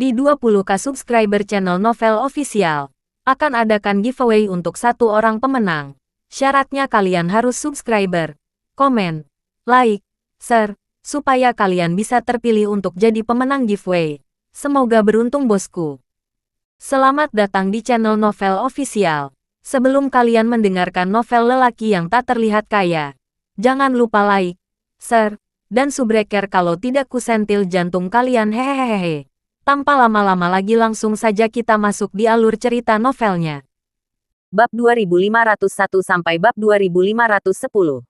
Di 20k subscriber channel Novel Official, akan adakan giveaway untuk satu orang pemenang. Syaratnya kalian harus subscriber, komen, like, share, supaya kalian bisa terpilih untuk jadi pemenang giveaway. Semoga beruntung bosku. Selamat datang di channel Novel Official. Sebelum kalian mendengarkan novel lelaki yang tak terlihat kaya, jangan lupa like, share, dan subbreaker kalau tidak kusentil jantung kalian hehehehe. Tanpa lama-lama lagi langsung saja kita masuk di alur cerita novelnya. Bab 2501 sampai bab 2510.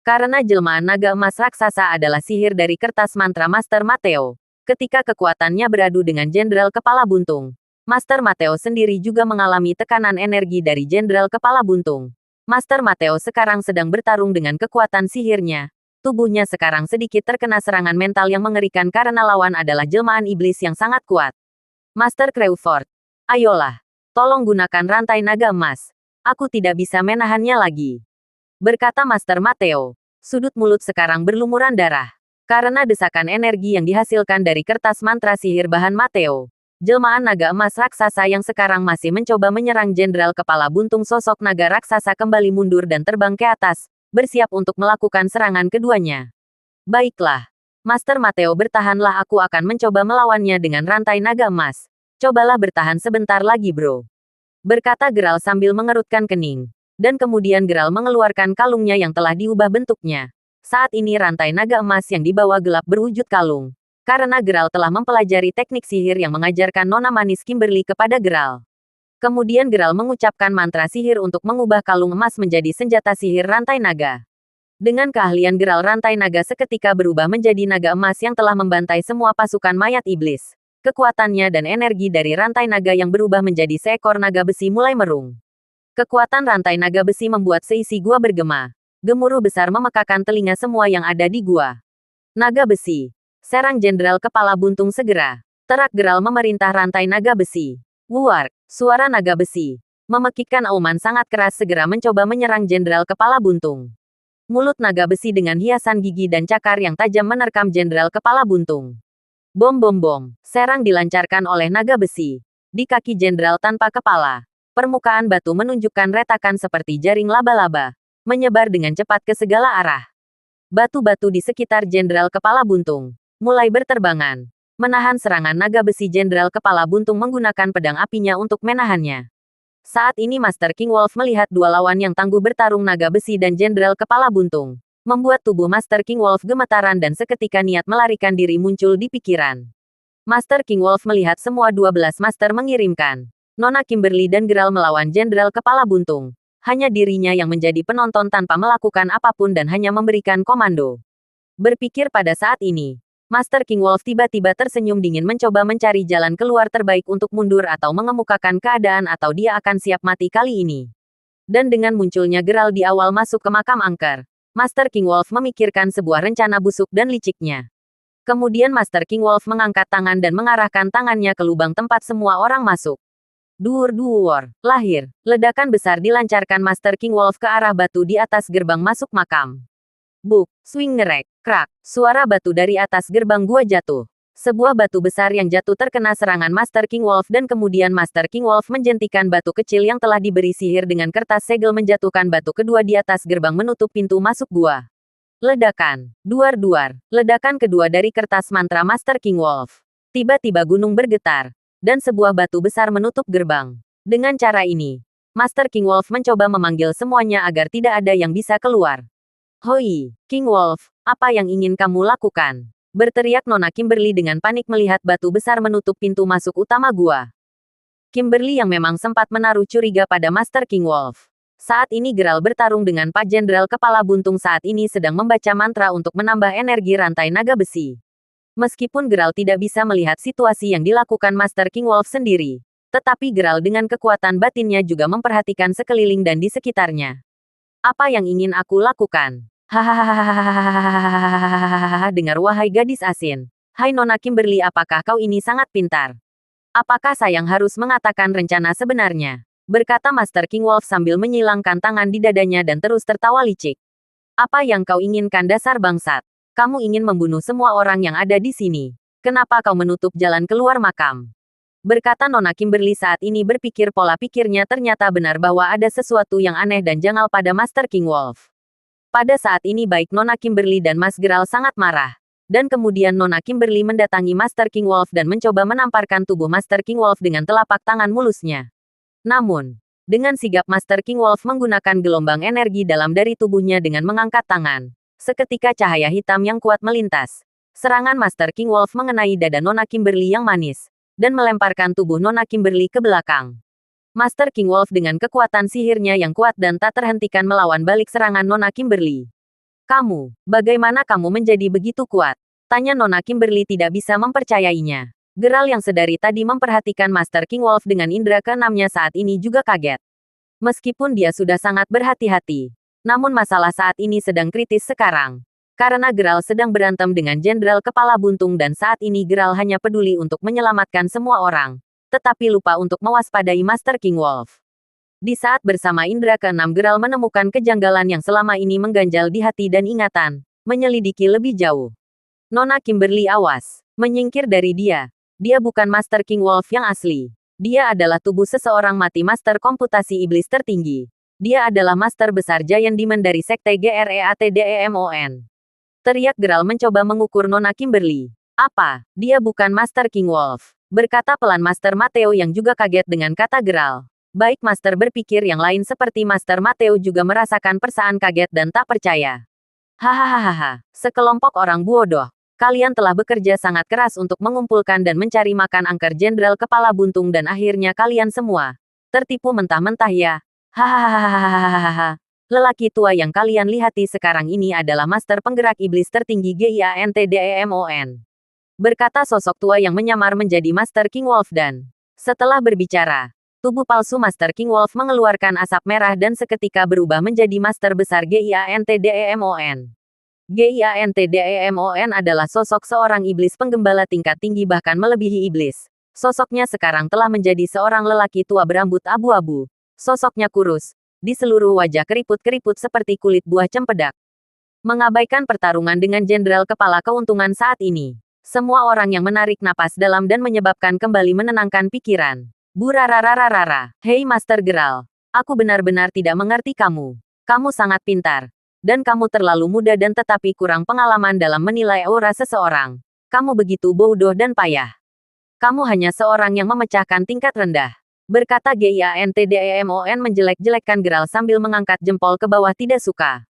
Karena jelmaan naga emas raksasa adalah sihir dari kertas mantra Master Mateo. Ketika kekuatannya beradu dengan Jenderal Kepala Buntung, Master Mateo sendiri juga mengalami tekanan energi dari Jenderal Kepala Buntung. Master Mateo sekarang sedang bertarung dengan kekuatan sihirnya. Tubuhnya sekarang sedikit terkena serangan mental yang mengerikan karena lawan adalah jelmaan iblis yang sangat kuat. Master Crawford, ayolah, tolong gunakan rantai naga emas. Aku tidak bisa menahannya lagi. Berkata Master Mateo. Sudut mulut sekarang berlumuran darah. Karena desakan energi yang dihasilkan dari kertas mantra sihir bahan Mateo. Jelmaan naga emas raksasa yang sekarang masih mencoba menyerang Jenderal Kepala Buntung sosok naga raksasa kembali mundur dan terbang ke atas, bersiap untuk melakukan serangan keduanya. Baiklah. Master Mateo bertahanlah, aku akan mencoba melawannya dengan rantai naga emas. Cobalah bertahan sebentar lagi bro. Berkata Geralt sambil mengerutkan kening. Dan kemudian Geralt mengeluarkan kalungnya yang telah diubah bentuknya. Saat ini rantai naga emas yang dibawa gelap berwujud kalung. Karena Geralt telah mempelajari teknik sihir yang mengajarkan Nona Manis Kimberly kepada Geralt. Kemudian Geralt mengucapkan mantra sihir untuk mengubah kalung emas menjadi senjata sihir rantai naga. Dengan keahlian Geralt, rantai naga seketika berubah menjadi naga emas yang telah membantai semua pasukan mayat iblis. Kekuatannya dan energi dari rantai naga yang berubah menjadi seekor naga besi mulai merung. Kekuatan rantai naga besi membuat seisi gua bergema. Gemuruh besar memekakan telinga semua yang ada di gua. Naga besi. Serang Jenderal Kepala Buntung segera. Terak Geralt memerintah rantai naga besi. Wuark. Suara naga besi. Memekikkan auman sangat keras segera mencoba menyerang Jenderal Kepala Buntung. Mulut naga besi dengan hiasan gigi dan cakar yang tajam menerkam Jenderal Kepala Buntung. Bom bom bom. Serang dilancarkan oleh naga besi. Di kaki Jenderal tanpa kepala. Permukaan batu menunjukkan retakan seperti jaring laba-laba. Menyebar dengan cepat ke segala arah. Batu-batu di sekitar Jenderal Kepala Buntung mulai berterbangan. Menahan serangan naga besi, Jenderal Kepala Buntung menggunakan pedang apinya untuk menahannya. Saat ini Master King Wolf melihat dua lawan yang tangguh bertarung, naga besi dan Jenderal Kepala Buntung. Membuat tubuh Master King Wolf gemetaran dan seketika niat melarikan diri muncul di pikiran. Master King Wolf melihat semua 12 master mengirimkan Nona Kimberly dan Geralt melawan Jenderal Kepala Buntung. Hanya dirinya yang menjadi penonton tanpa melakukan apapun dan hanya memberikan komando. Berpikir pada saat ini, Master King Wolf tiba-tiba tersenyum dingin mencoba mencari jalan keluar terbaik untuk mundur atau mengemukakan keadaan atau dia akan siap mati kali ini. Dan dengan munculnya Geralt di awal masuk ke makam angker, Master King Wolf memikirkan sebuah rencana busuk dan liciknya. Kemudian Master King Wolf mengangkat tangan dan mengarahkan tangannya ke lubang tempat semua orang masuk. Duur-duur, lahir, ledakan besar dilancarkan Master King Wolf ke arah batu di atas gerbang masuk makam. Buk, swing ngerek, krak, suara batu dari atas gerbang gua jatuh. Sebuah batu besar yang jatuh terkena serangan Master King Wolf dan kemudian Master King Wolf menjentikan batu kecil yang telah diberi sihir dengan kertas segel menjatuhkan batu kedua di atas gerbang menutup pintu masuk gua. Ledakan, duar-duar, ledakan kedua dari kertas mantra Master King Wolf. Tiba-tiba gunung bergetar, dan sebuah batu besar menutup gerbang. Dengan cara ini, Master King Wolf mencoba memanggil semuanya agar tidak ada yang bisa keluar. Hoi, King Wolf, apa yang ingin kamu lakukan? Berteriak Nona Kimberly dengan panik melihat batu besar menutup pintu masuk utama gua. Kimberly yang memang sempat menaruh curiga pada Master King Wolf. Saat ini Geralt bertarung dengan Pak Jenderal Kepala Buntung saat ini sedang membaca mantra untuk menambah energi rantai naga besi. Meskipun Geralt tidak bisa melihat situasi yang dilakukan Master King Wolf sendiri, tetapi Geralt dengan kekuatan batinnya juga memperhatikan sekeliling dan di sekitarnya. Apa yang ingin aku lakukan? Hahaha, dengar wahai gadis asin. Hai Nona Kimberly, apakah kau ini sangat pintar? Apakah sayang harus mengatakan rencana sebenarnya? Berkata Master King Wolf sambil menyilangkan tangan di dadanya dan terus tertawa licik. Apa yang kau inginkan dasar bangsat? Kamu ingin membunuh semua orang yang ada di sini. Kenapa kau menutup jalan keluar makam? Berkata Nona Kimberly saat ini berpikir pola pikirnya ternyata benar bahwa ada sesuatu yang aneh dan janggal pada Master King Wolf. Pada saat ini baik Nona Kimberly dan Mas Geralt sangat marah. Dan kemudian Nona Kimberly mendatangi Master King Wolf dan mencoba menamparkan tubuh Master King Wolf dengan telapak tangan mulusnya. Namun, dengan sigap Master King Wolf menggunakan gelombang energi dalam dari tubuhnya dengan mengangkat tangan. Seketika cahaya hitam yang kuat melintas. Serangan Master King Wolf mengenai dada Nona Kimberly yang manis, dan melemparkan tubuh Nona Kimberly ke belakang. Master King Wolf dengan kekuatan sihirnya yang kuat dan tak terhentikan melawan balik serangan Nona Kimberly. Kamu, bagaimana kamu menjadi begitu kuat? Tanya Nona Kimberly tidak bisa mempercayainya. Geralt yang sedari tadi memperhatikan Master King Wolf dengan indera keenamnya saat ini juga kaget. Meskipun dia sudah sangat berhati-hati, namun masalah saat ini sedang kritis sekarang. Karena Geralt sedang berantem dengan Jenderal Kepala Buntung dan saat ini Geralt hanya peduli untuk menyelamatkan semua orang, tetapi lupa untuk mewaspadai Master King Wolf. Di saat bersama indera keenam Geralt menemukan kejanggalan yang selama ini mengganjal di hati dan ingatan, menyelidiki lebih jauh. Nona Kimberly awas, menyingkir dari dia. Dia bukan Master King Wolf yang asli. Dia adalah tubuh seseorang mati Master Komputasi Iblis tertinggi. Dia adalah Master Besar Giant Demon dari Sekte GREATDEMON. Teriak Geralt mencoba mengukur Nona Kimberly. Apa? Dia bukan Master King Wolf. Berkata pelan Master Mateo yang juga kaget dengan kata Geralt. Baik Master berpikir yang lain seperti Master Mateo juga merasakan perasaan kaget dan tak percaya. Hahaha, sekelompok orang bodoh. Kalian telah bekerja sangat keras untuk mengumpulkan dan mencari makan angker Jenderal Kepala Buntung dan akhirnya kalian semua tertipu mentah-mentah ya. Hahaha. Lelaki tua yang kalian lihati sekarang ini adalah Master Penggerak Iblis tertinggi GIANTDEMON. Berkata sosok tua yang menyamar menjadi Master King Wolf dan setelah berbicara, tubuh palsu Master King Wolf mengeluarkan asap merah dan seketika berubah menjadi Master Besar GIANTDEMON. GIANTDEMON adalah sosok seorang iblis penggembala tingkat tinggi bahkan melebihi iblis. Sosoknya sekarang telah menjadi seorang lelaki tua berambut abu-abu. Sosoknya kurus. Di seluruh wajah keriput-keriput seperti kulit buah cempedak. Mengabaikan pertarungan dengan Jenderal Kepala Keuntungan saat ini. Semua orang yang menarik napas dalam dan menyebabkan kembali menenangkan pikiran. Burararararara. Hei Master Geralt. Aku benar-benar tidak mengerti kamu. Kamu sangat pintar. Dan kamu terlalu muda dan tetapi kurang pengalaman dalam menilai aura seseorang. Kamu begitu bodoh dan payah. Kamu hanya seorang yang memecahkan tingkat rendah. Berkata GIANTDEMON menjelek-jelekkan Geralt sambil mengangkat jempol ke bawah tidak suka.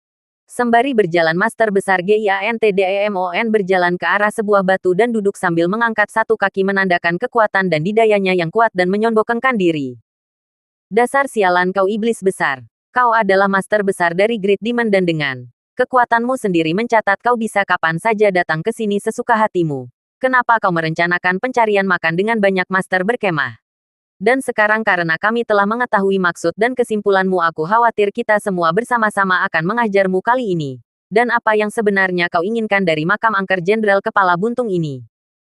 Sembari berjalan Master Besar GIANTDEMON berjalan ke arah sebuah batu dan duduk sambil mengangkat satu kaki menandakan kekuatan dan didayanya yang kuat dan menyonbokkan diri. Dasar sialan kau iblis besar. Kau adalah Master Besar dari Great Demon dan dengan kekuatanmu sendiri mencatat kau bisa kapan saja datang ke sini sesuka hatimu. Kenapa kau merencanakan pencarian makan dengan banyak Master berkemah? Dan sekarang karena kami telah mengetahui maksud dan kesimpulanmu aku khawatir kita semua bersama-sama akan mengajarmu kali ini. Dan apa yang sebenarnya kau inginkan dari makam angker Jenderal Kepala Buntung ini?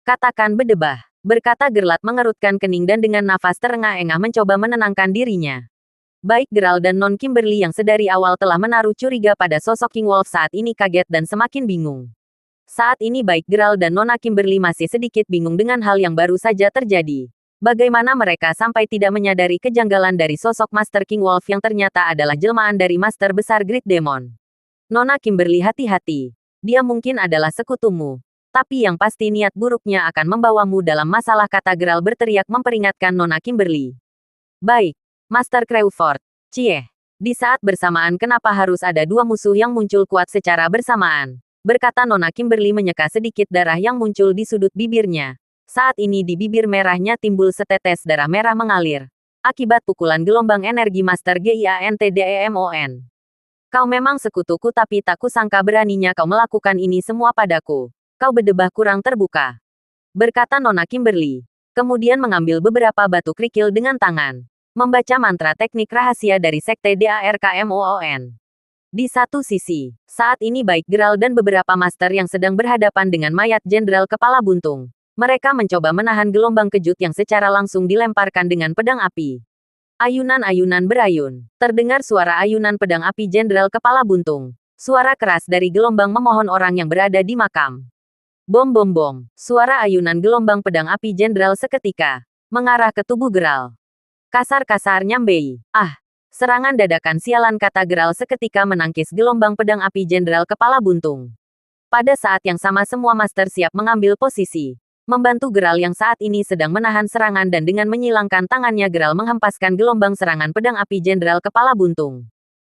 Katakan berdebah. Berkata Geralt mengerutkan kening dan dengan nafas terengah-engah mencoba menenangkan dirinya. Baik Geralt dan Non Kimberly yang sedari awal telah menaruh curiga pada sosok King Wolf saat ini kaget dan semakin bingung. Saat ini baik Geralt dan Nona Kimberly masih sedikit bingung dengan hal yang baru saja terjadi. Bagaimana mereka sampai tidak menyadari kejanggalan dari sosok Master King Wolf yang ternyata adalah jelmaan dari Master Besar Great Demon. Nona Kimberly hati-hati. Dia mungkin adalah sekutumu. Tapi yang pasti niat buruknya akan membawamu dalam masalah kata Geralt berteriak memperingatkan Nona Kimberly. Baik. Master Crawford. Cie. Di saat bersamaan kenapa harus ada dua musuh yang muncul kuat secara bersamaan? Berkata Nona Kimberly menyeka sedikit darah yang muncul di sudut bibirnya. Saat ini di bibir merahnya timbul setetes darah merah mengalir. Akibat pukulan gelombang energi Master GIANTDEMON. Kau memang sekutuku tapi tak kusangka beraninya kau melakukan ini semua padaku. Kau berdebah kurang terbuka. Berkata Nona Kimberly. Kemudian mengambil beberapa batu kerikil dengan tangan. Membaca mantra teknik rahasia dari Sekte DARKMOON. Di satu sisi, saat ini baik Geralt dan beberapa master yang sedang berhadapan dengan mayat Jenderal Kepala Buntung. Mereka mencoba menahan gelombang kejut yang secara langsung dilemparkan dengan pedang api. Ayunan-ayunan berayun. Terdengar suara ayunan pedang api Jenderal Kepala Buntung. Suara keras dari gelombang memohon orang yang berada di makam. Bom bom bom. Suara ayunan gelombang pedang api jenderal seketika mengarah ke tubuh Geralt. Kasar-kasar nyambei. Ah! Serangan dadakan sialan, kata Geralt seketika menangkis gelombang pedang api jenderal kepala buntung. Pada saat yang sama semua master siap mengambil posisi. Membantu Geralt yang saat ini sedang menahan serangan, dan dengan menyilangkan tangannya Geralt menghempaskan gelombang serangan pedang api jenderal kepala buntung.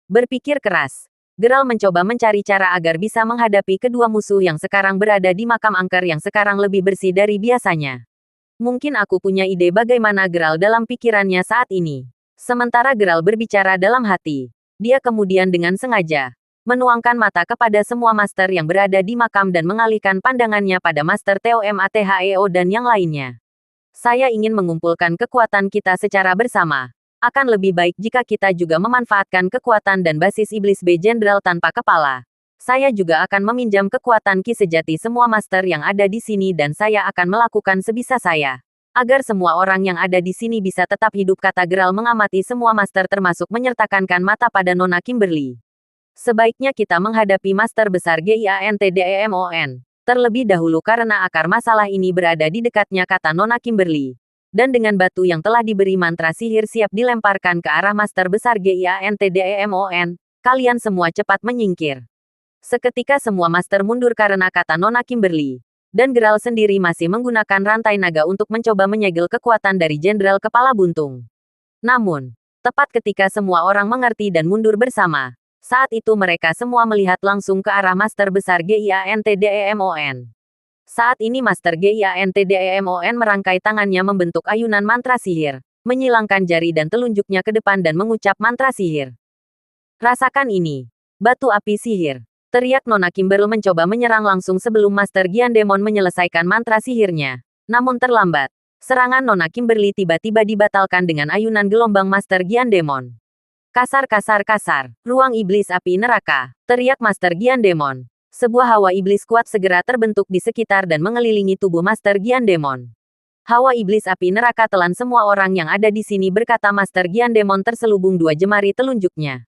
Berpikir keras, Geralt mencoba mencari cara agar bisa menghadapi kedua musuh yang sekarang berada di makam angker yang sekarang lebih bersih dari biasanya. Mungkin aku punya ide, bagaimana Geralt dalam pikirannya saat ini. Sementara Geralt berbicara dalam hati, dia kemudian dengan sengaja menuangkan mata kepada semua master yang berada di makam dan mengalihkan pandangannya pada Master Theo Matheo dan yang lainnya. Saya ingin mengumpulkan kekuatan kita secara bersama. Akan lebih baik jika kita juga memanfaatkan kekuatan dan basis iblis B Jenderal tanpa kepala. Saya juga akan meminjam kekuatan Ki sejati semua master yang ada di sini, dan saya akan melakukan sebisa saya agar semua orang yang ada di sini bisa tetap hidup, kata Geralt mengamati semua master termasuk menyertakan mata pada Nona Kimberly. Sebaiknya kita menghadapi Master Besar Giantdemon terlebih dahulu karena akar masalah ini berada di dekatnya, kata Nona Kimberly. Dan dengan batu yang telah diberi mantra sihir siap dilemparkan ke arah Master Besar Giantdemon, kalian semua cepat menyingkir. Seketika semua master mundur karena kata Nona Kimberly. Dan Geralt sendiri masih menggunakan rantai naga untuk mencoba menyegel kekuatan dari Jenderal Kepala Buntung. Namun, tepat ketika semua orang mengerti dan mundur bersama, saat itu mereka semua melihat langsung ke arah Master Besar Giantdemon. Saat ini Master Giantdemon merangkai tangannya membentuk ayunan mantra sihir, menyilangkan jari dan telunjuknya ke depan dan mengucap mantra sihir. Rasakan ini, batu api sihir. Teriak Nona Kimberly mencoba menyerang langsung sebelum Master Giandemon menyelesaikan mantra sihirnya. Namun terlambat. Serangan Nona Kimberly tiba-tiba dibatalkan dengan ayunan gelombang Master Giandemon. Kasar kasar kasar. Ruang iblis api neraka. Teriak Master Giandemon. Sebuah hawa iblis kuat segera terbentuk di sekitar dan mengelilingi tubuh Master Giandemon. Hawa iblis api neraka telan semua orang yang ada di sini, berkata Master Giandemon terselubung dua jemari telunjuknya.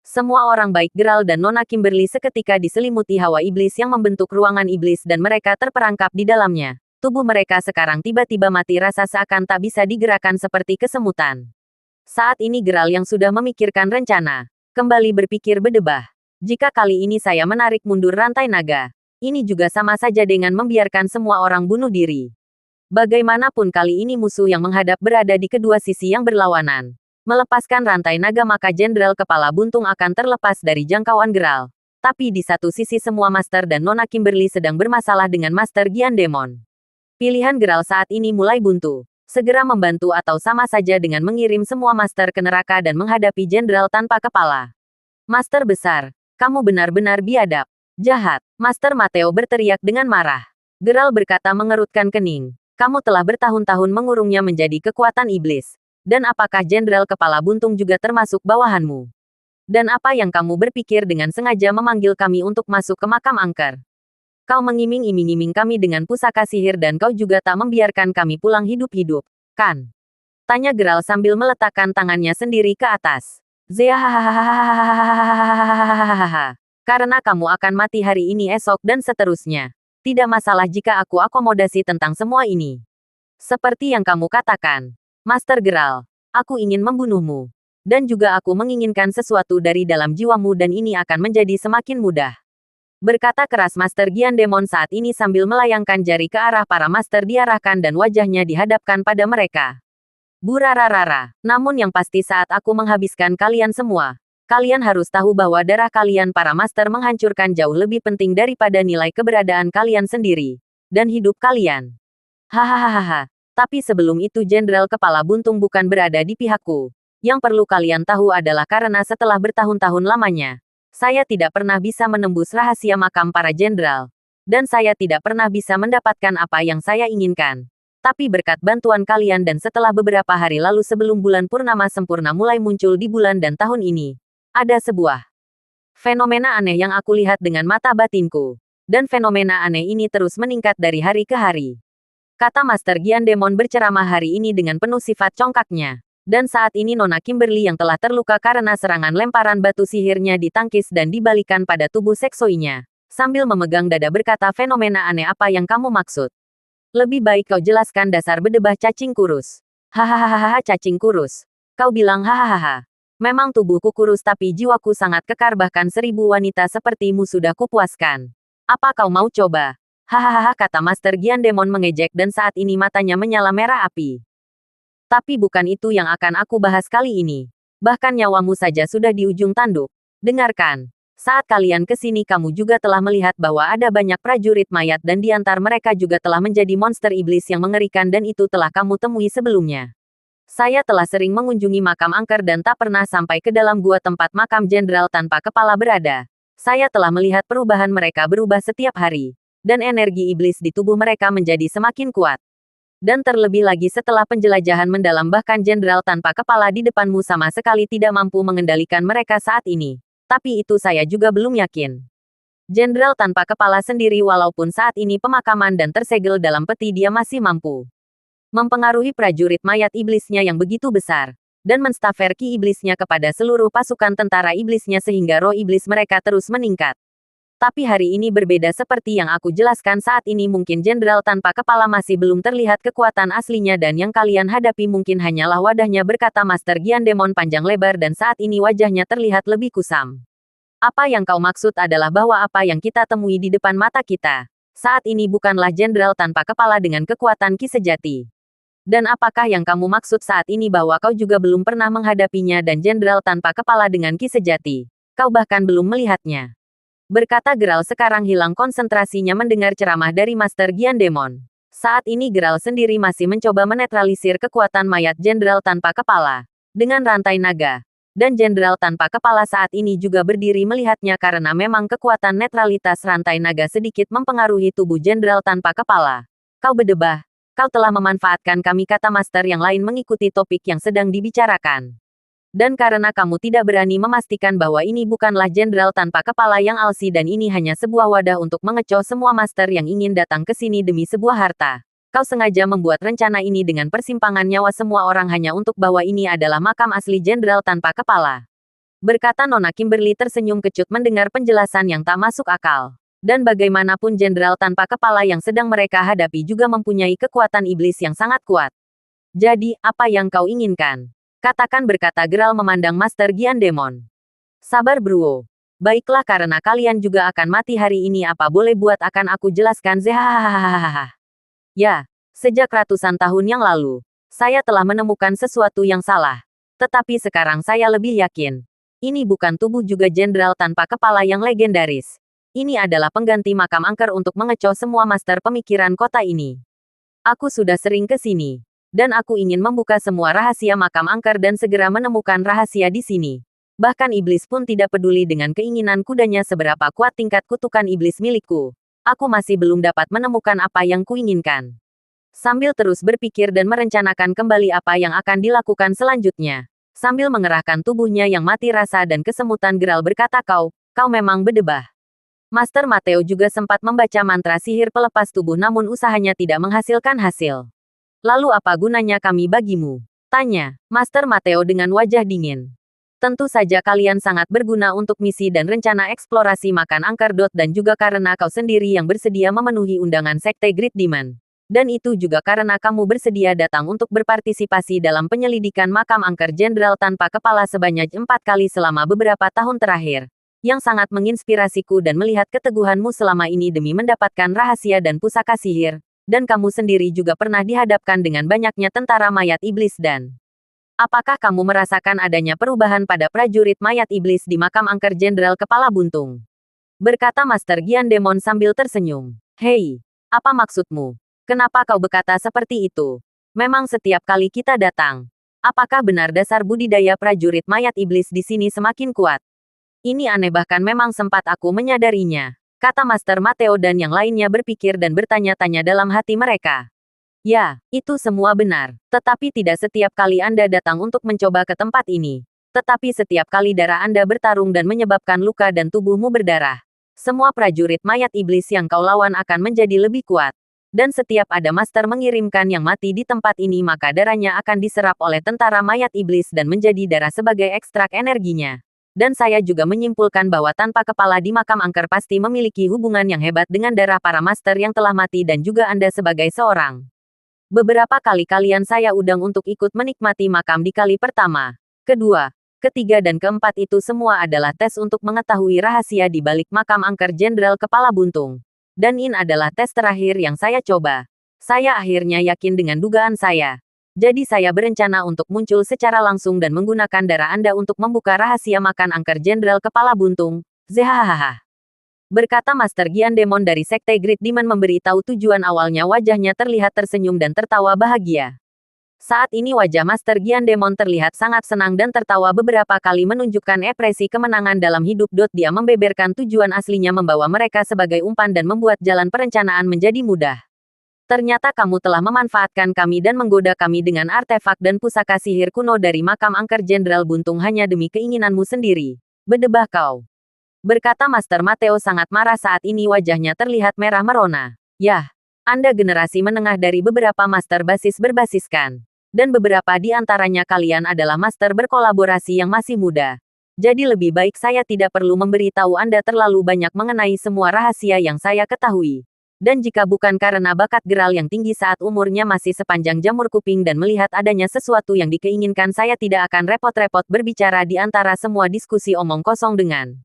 Semua orang baik Geralt dan Nona Kimberly seketika diselimuti hawa iblis yang membentuk ruangan iblis dan mereka terperangkap di dalamnya. Tubuh mereka sekarang tiba-tiba mati rasa, seakan tak bisa digerakkan seperti kesemutan. Saat ini Geralt yang sudah memikirkan rencana, kembali berpikir berdebah. Jika kali ini saya menarik mundur rantai naga, ini juga sama saja dengan membiarkan semua orang bunuh diri. Bagaimanapun kali ini musuh yang menghadap berada di kedua sisi yang berlawanan. Melepaskan rantai naga maka Jenderal Kepala Buntung akan terlepas dari jangkauan Geralt. Tapi di satu sisi semua master dan Nona Kimberly sedang bermasalah dengan Master Giandemon. Pilihan Geralt saat ini mulai buntu. Segera membantu atau sama saja dengan mengirim semua master ke neraka dan menghadapi Jenderal tanpa kepala. Master Besar, kamu benar-benar biadab. Jahat, Master Matteo berteriak dengan marah. Geralt berkata mengerutkan kening. Kamu telah bertahun-tahun mengurungnya menjadi kekuatan iblis. Dan apakah Jenderal Kepala Buntung juga termasuk bawahanmu? Dan apa yang kamu berpikir dengan sengaja memanggil kami untuk masuk ke makam angker? Kau mengiming-iming kami dengan pusaka sihir dan kau juga tak membiarkan kami pulang hidup-hidup, kan? Tanya Geralt sambil meletakkan tangannya sendiri ke atas. Zehahaha. Karena kamu akan mati hari ini, esok, dan seterusnya. Tidak masalah jika aku akomodasi tentang semua ini. Seperti yang kamu katakan. Master Geralt, aku ingin membunuhmu. Dan juga aku menginginkan sesuatu dari dalam jiwamu dan ini akan menjadi semakin mudah. Berkata keras Master Giandemon saat ini sambil melayangkan jari ke arah para master diarahkan dan wajahnya dihadapkan pada mereka. Burararara, namun yang pasti saat aku menghabiskan kalian semua, kalian harus tahu bahwa darah kalian para master menghancurkan jauh lebih penting daripada nilai keberadaan kalian sendiri. Dan hidup kalian. Hahaha. Tapi sebelum itu Jenderal Kepala Buntung bukan berada di pihakku. Yang perlu kalian tahu adalah karena setelah bertahun-tahun lamanya, saya tidak pernah bisa menembus rahasia makam para jenderal. Dan saya tidak pernah bisa mendapatkan apa yang saya inginkan. Tapi berkat bantuan kalian dan setelah beberapa hari lalu sebelum bulan purnama sempurna mulai muncul di bulan dan tahun ini, ada sebuah fenomena aneh yang aku lihat dengan mata batinku. Dan fenomena aneh ini terus meningkat dari hari ke hari. Kata Master Giandemon berceramah hari ini dengan penuh sifat congkaknya. Dan saat ini Nona Kimberly yang telah terluka karena serangan lemparan batu sihirnya ditangkis dan dibalikan pada tubuh seksoinya. Sambil memegang dada berkata, fenomena aneh apa yang kamu maksud? Lebih baik kau jelaskan, dasar bedebah cacing kurus. Hahaha, cacing kurus. Kau bilang hahaha. Memang tubuhku kurus tapi jiwaku sangat kekar, bahkan 1000 wanita sepertimu sudah kupuaskan. Apa kau mau coba? Hahaha, kata Master Giandemon mengejek dan saat ini matanya menyala merah api. Tapi bukan itu yang akan aku bahas kali ini. Bahkan nyawamu saja sudah di ujung tanduk. Dengarkan. Saat kalian ke sini kamu juga telah melihat bahwa ada banyak prajurit mayat dan di antar mereka juga telah menjadi monster iblis yang mengerikan dan itu telah kamu temui sebelumnya. Saya telah sering mengunjungi makam angker dan tak pernah sampai ke dalam gua tempat makam jenderal tanpa kepala berada. Saya telah melihat perubahan mereka berubah setiap hari. Dan energi iblis di tubuh mereka menjadi semakin kuat. Dan terlebih lagi setelah penjelajahan mendalam bahkan jenderal tanpa kepala di depanmu sama sekali tidak mampu mengendalikan mereka saat ini. Tapi itu saya juga belum yakin. Jenderal tanpa kepala sendiri walaupun saat ini pemakaman dan tersegel dalam peti dia masih mampu mempengaruhi prajurit mayat iblisnya yang begitu besar. Dan menstaffer ki iblisnya kepada seluruh pasukan tentara iblisnya sehingga roh iblis mereka terus meningkat. Tapi hari ini berbeda seperti yang aku jelaskan saat ini mungkin jenderal tanpa kepala masih belum terlihat kekuatan aslinya dan yang kalian hadapi mungkin hanyalah wadahnya, berkata Master Giandemon panjang lebar dan saat ini wajahnya terlihat lebih kusam. Apa yang kau maksud adalah bahwa apa yang kita temui di depan mata kita saat ini bukanlah jenderal tanpa kepala dengan kekuatan ki sejati. Dan apakah yang kamu maksud saat ini bahwa kau juga belum pernah menghadapinya dan jenderal tanpa kepala dengan ki sejati? Kau bahkan belum melihatnya. Berkata Geralt sekarang hilang konsentrasinya mendengar ceramah dari Master Giandemon. Saat ini Geralt sendiri masih mencoba menetralisir kekuatan mayat jenderal tanpa kepala dengan rantai naga. Dan jenderal tanpa kepala saat ini juga berdiri melihatnya karena memang kekuatan netralitas rantai naga sedikit mempengaruhi tubuh jenderal tanpa kepala. Kau bedebah. Kau telah memanfaatkan kami, kata Master yang lain mengikuti topik yang sedang dibicarakan. Dan karena kamu tidak berani memastikan bahwa ini bukanlah jenderal tanpa kepala yang alsi dan ini hanya sebuah wadah untuk mengecoh semua master yang ingin datang ke sini demi sebuah harta. Kau sengaja membuat rencana ini dengan persimpangan nyawa semua orang hanya untuk bahwa ini adalah makam asli jenderal tanpa kepala. Berkata Nona Kimberly tersenyum kecut mendengar penjelasan yang tak masuk akal. Dan bagaimanapun jenderal tanpa kepala yang sedang mereka hadapi juga mempunyai kekuatan iblis yang sangat kuat. Jadi, apa yang kau inginkan? Katakan, berkata Geralt memandang Master Giandemon. Sabar bro. Baiklah, karena kalian juga akan mati hari ini, apa boleh buat akan aku jelaskan. Hahaha. Ya, sejak ratusan tahun yang lalu, saya telah menemukan sesuatu yang salah. Tetapi sekarang saya lebih yakin. Ini bukan tubuh juga jenderal tanpa kepala yang legendaris. Ini adalah pengganti makam angker untuk mengecoh semua master pemikiran kota ini. Aku sudah sering ke sini. Dan aku ingin membuka semua rahasia makam angker dan segera menemukan rahasia di sini. Bahkan iblis pun tidak peduli dengan keinginan kudanya seberapa kuat tingkat kutukan iblis milikku. Aku masih belum dapat menemukan apa yang kuinginkan. Sambil terus berpikir dan merencanakan kembali apa yang akan dilakukan selanjutnya. Sambil mengerahkan tubuhnya yang mati rasa dan kesemutan, Geralt berkata, kau memang bedebah. Master Mateo juga sempat membaca mantra sihir pelepas tubuh namun usahanya tidak menghasilkan hasil. Lalu apa gunanya kami bagimu? Tanya Master Mateo dengan wajah dingin. Tentu saja kalian sangat berguna untuk misi dan rencana eksplorasi makan angker. Dan juga karena kau sendiri yang bersedia memenuhi undangan Sekte Great Demon. Dan itu juga karena kamu bersedia datang untuk berpartisipasi dalam penyelidikan makam angker jenderal tanpa kepala sebanyak 4 kali selama beberapa tahun terakhir. Yang sangat menginspirasiku dan melihat keteguhanmu selama ini demi mendapatkan rahasia dan pusaka sihir. Dan kamu sendiri juga pernah dihadapkan dengan banyaknya tentara mayat iblis dan... Apakah kamu merasakan adanya perubahan pada prajurit mayat iblis di makam angker jenderal kepala buntung? Berkata Master Giandemon sambil tersenyum. Hei, apa maksudmu? Kenapa kau berkata seperti itu? Memang setiap kali kita datang. Apakah benar dasar budidaya prajurit mayat iblis di sini semakin kuat? Ini aneh, bahkan memang sempat aku menyadarinya. Kata Master Mateo dan yang lainnya berpikir dan bertanya-tanya dalam hati mereka. Ya, itu semua benar. Tetapi tidak setiap kali Anda datang untuk mencoba ke tempat ini. Tetapi setiap kali darah Anda bertarung dan menyebabkan luka dan tubuhmu berdarah. Semua prajurit mayat iblis yang kau lawan akan menjadi lebih kuat. Dan setiap ada master mengirimkan yang mati di tempat ini maka darahnya akan diserap oleh tentara mayat iblis dan menjadi darah sebagai ekstrak energinya. Dan saya juga menyimpulkan bahwa tanpa kepala di makam angker pasti memiliki hubungan yang hebat dengan darah para master yang telah mati dan juga Anda sebagai seorang. Beberapa kali kalian saya undang untuk ikut menikmati makam di kali pertama, kedua, ketiga dan keempat itu semua adalah tes untuk mengetahui rahasia di balik makam angker Jenderal Kepala Buntung. Dan ini adalah tes terakhir yang saya coba. Saya akhirnya yakin dengan dugaan saya. Jadi saya berencana untuk muncul secara langsung dan menggunakan darah Anda untuk membuka rahasia makan angker Jenderal Kepala Buntung. Zehahaha. Berkata Master Gian Demon dari Sekte Great Demon memberi tahu tujuan awalnya. Wajahnya terlihat tersenyum dan tertawa bahagia. Saat ini wajah Master Gian Demon terlihat sangat senang dan tertawa beberapa kali menunjukkan ekspresi kemenangan dalam hidup. Dia membeberkan tujuan aslinya membawa mereka sebagai umpan dan membuat jalan perencanaan menjadi mudah. Ternyata kamu telah memanfaatkan kami dan menggoda kami dengan artefak dan pusaka sihir kuno dari makam angker Jenderal Buntung hanya demi keinginanmu sendiri. Bedebah kau. Berkata Master Mateo sangat marah saat ini wajahnya terlihat merah merona. Yah, Anda generasi menengah dari beberapa master basis berbasiskan. Dan beberapa di antaranya kalian adalah master berkolaborasi yang masih muda. Jadi lebih baik saya tidak perlu memberitahu Anda terlalu banyak mengenai semua rahasia yang saya ketahui. Dan jika bukan karena bakat geral yang tinggi saat umurnya masih sepanjang jamur kuping dan melihat adanya sesuatu yang dikeinginkan, saya tidak akan repot-repot berbicara di antara semua diskusi omong kosong dengan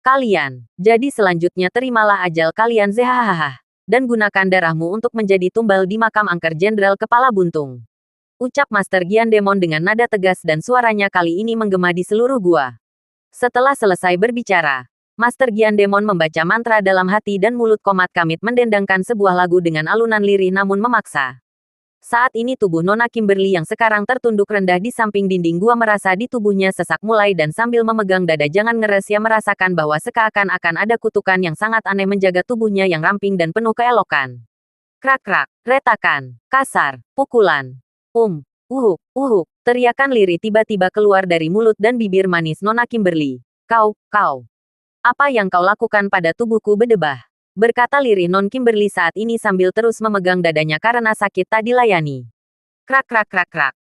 kalian. Jadi selanjutnya terimalah ajal kalian zehahaha. Dan gunakan darahmu untuk menjadi tumbal di makam angker Jenderal Kepala Buntung. Ucap Master Gian Demon dengan nada tegas dan suaranya kali ini menggema di seluruh gua. Setelah selesai berbicara, Master Gian Demon membaca mantra dalam hati dan mulut Komat Kamit mendendangkan sebuah lagu dengan alunan lirih namun memaksa. Saat ini tubuh Nona Kimberly yang sekarang tertunduk rendah di samping dinding gua merasa di tubuhnya sesak mulai dan sambil memegang dada jangan ngeres ia merasakan bahwa seakan-akan ada kutukan yang sangat aneh menjaga tubuhnya yang ramping dan penuh keelokan. Krak-krak, retakan, kasar, pukulan. Uhuk, teriakan lirih tiba-tiba keluar dari mulut dan bibir manis Nona Kimberly. Kau. Apa yang kau lakukan pada tubuhku bedebah? Berkata lirih Non Kimberly saat ini sambil terus memegang dadanya karena sakit tak dilayani. Krak.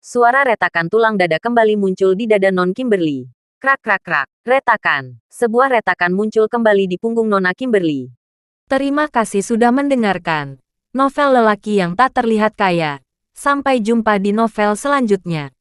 Suara retakan tulang dada kembali muncul di dada Non Kimberly. Krak. Retakan. Sebuah retakan muncul kembali di punggung Nona Kimberly. Terima kasih sudah mendengarkan novel lelaki yang tak terlihat kaya. Sampai jumpa di novel selanjutnya.